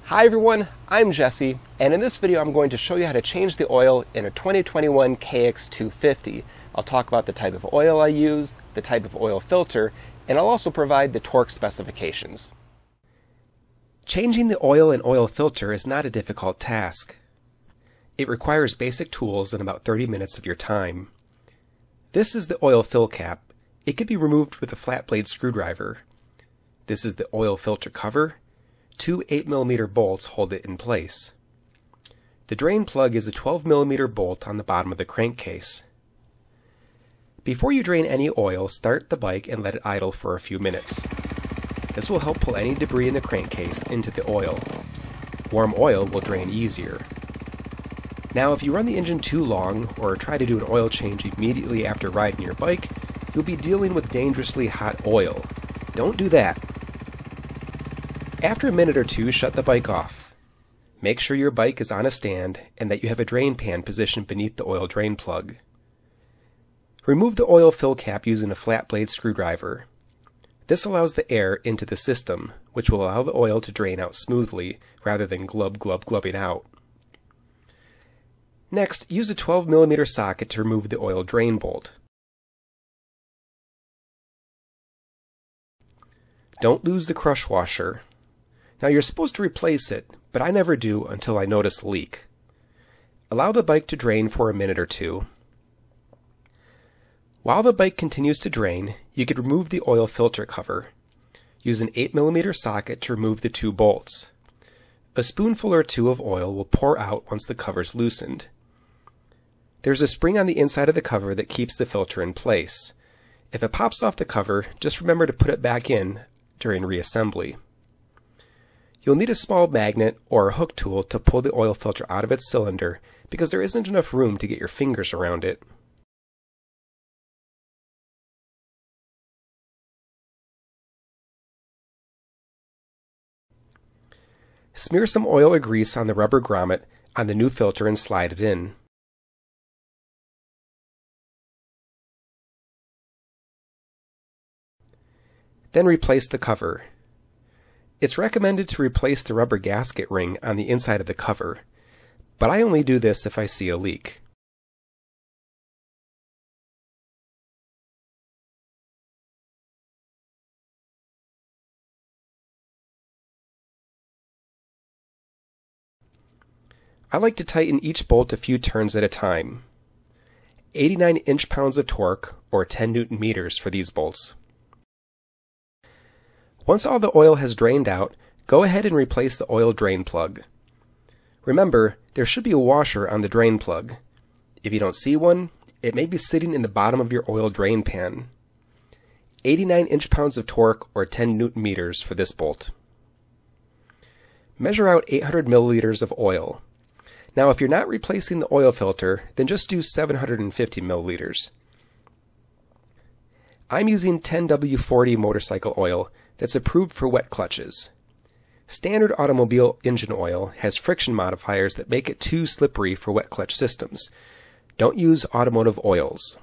Hi everyone, I'm Jesse, and in this video I'm going to show you how to change the oil in a 2021 KX250. I'll talk about the type of oil I use, the type of oil filter, and I'll also provide the torque specifications. Changing the oil and oil filter is not a difficult task. It requires basic tools and about 30 minutes of your time. This is the oil fill cap. It can be removed with a flat blade screwdriver. This is the oil filter cover. Two 8mm bolts hold it in place. The drain plug is a 12mm bolt on the bottom of the crankcase. Before you drain any oil, start the bike and let it idle for a few minutes. This will help pull any debris in the crankcase into the oil. Warm oil will drain easier. Now, if you run the engine too long or try to do an oil change immediately after riding your bike, you'll be dealing with dangerously hot oil. Don't do that. After a minute or two, shut the bike off. Make sure your bike is on a stand and that you have a drain pan positioned beneath the oil drain plug. Remove the oil fill cap using a flat blade screwdriver. This allows the air into the system, which will allow the oil to drain out smoothly rather than glubbing out. Next, use a 12mm socket to remove the oil drain bolt. Don't lose the crush washer. Now you're supposed to replace it, but I never do until I notice a leak. Allow the bike to drain for a minute or two. While the bike continues to drain, you could remove the oil filter cover. Use an 8mm socket to remove the two bolts. A spoonful or two of oil will pour out once the cover's loosened. There's a spring on the inside of the cover that keeps the filter in place. If it pops off the cover, just remember to put it back in during reassembly. You'll need a small magnet or a hook tool to pull the oil filter out of its cylinder because there isn't enough room to get your fingers around it. Smear some oil or grease on the rubber grommet on the new filter and slide it in. Then replace the cover. It's recommended to replace the rubber gasket ring on the inside of the cover, but I only do this if I see a leak. I like to tighten each bolt a few turns at a time. 89 inch-pounds of torque, or 10 Newton-meters for these bolts. Once all the oil has drained out, go ahead and replace the oil drain plug. Remember, there should be a washer on the drain plug. If you don't see one, it may be sitting in the bottom of your oil drain pan. 89 inch-pounds of torque, or 10 Newton-meters for this bolt. Measure out 800 milliliters of oil. Now, if you're not replacing the oil filter, then just do 750 milliliters. I'm using 10W40 motorcycle oil that's approved for wet clutches. Standard automobile engine oil has friction modifiers that make it too slippery for wet clutch systems. Don't use automotive oils.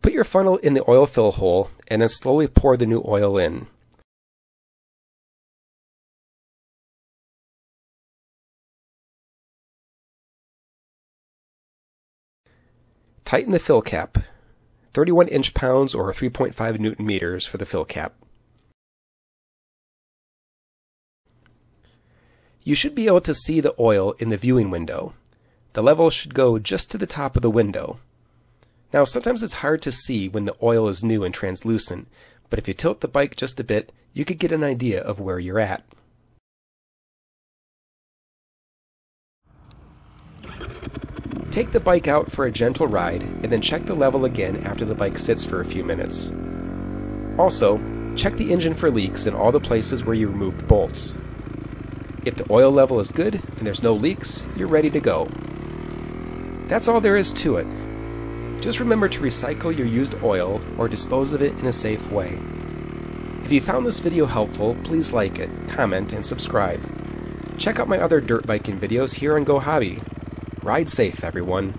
Put your funnel in the oil fill hole and then slowly pour the new oil in. Tighten the fill cap. 31 inch-pounds or 3.5 Newton-meters for the fill cap. You should be able to see the oil in the viewing window. The level should go just to the top of the window. Now, sometimes it's hard to see when the oil is new and translucent, but if you tilt the bike just a bit, you could get an idea of where you're at. Take the bike out for a gentle ride and then check the level again after the bike sits for a few minutes. Also, check the engine for leaks in all the places where you removed bolts. If the oil level is good and there's no leaks, you're ready to go. That's all there is to it. Just remember to recycle your used oil or dispose of it in a safe way. If you found this video helpful, please like it, comment, and subscribe. Check out my other dirt biking videos here on Go Hobby. Ride safe, everyone.